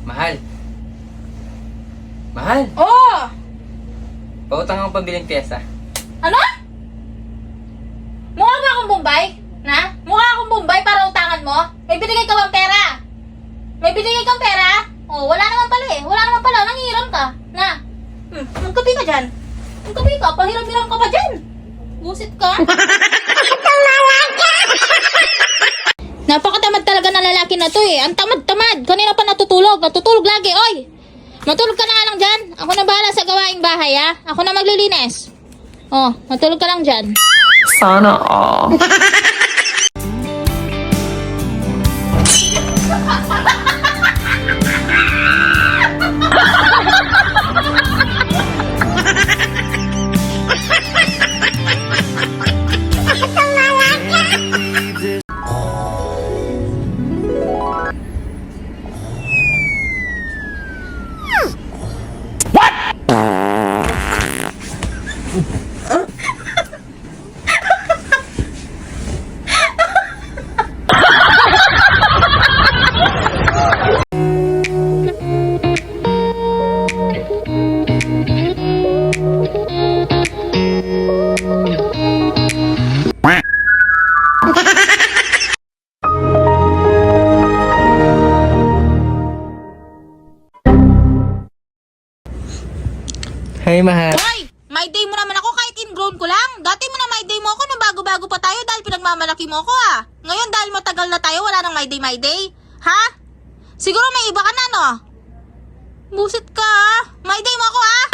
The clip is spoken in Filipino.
Mahal. Mahal. Oh! Pautang akong pambiling pyesa. Ano? Mukha ba akong Bombay? Na? Mukha akong Bombay para utangan mo? May binigay ka bang pera? May binigay kang pera? Oh, wala naman pala eh. Wala naman pala. Nangihiram ka. Na? Magkapi ka dyan. Magkapi ka. Pahiram-hiram ka pa dyan. Busit ka. Napakatamad talaga na lalaki na to eh. Ang tamad-tamad. Kanina pa natutulog. Natutulog lagi. Oy! Matulog ka na nga lang dyan. Ako na bahala sa gawaing bahay ha. Ako na maglilinis. Oh, matulog ka lang dyan. Sana all. Hey, mahal. Hoy! My day mo naman ako kahit ingrown ko lang. Dati mo na my day mo ako nung bago-bago pa tayo dahil pinagmamalaki mo ako ah. Ngayon dahil matagal na tayo wala nang my day, my day. Ha? Siguro may iba ka na no? Busit ka ah. My day mo ako ah.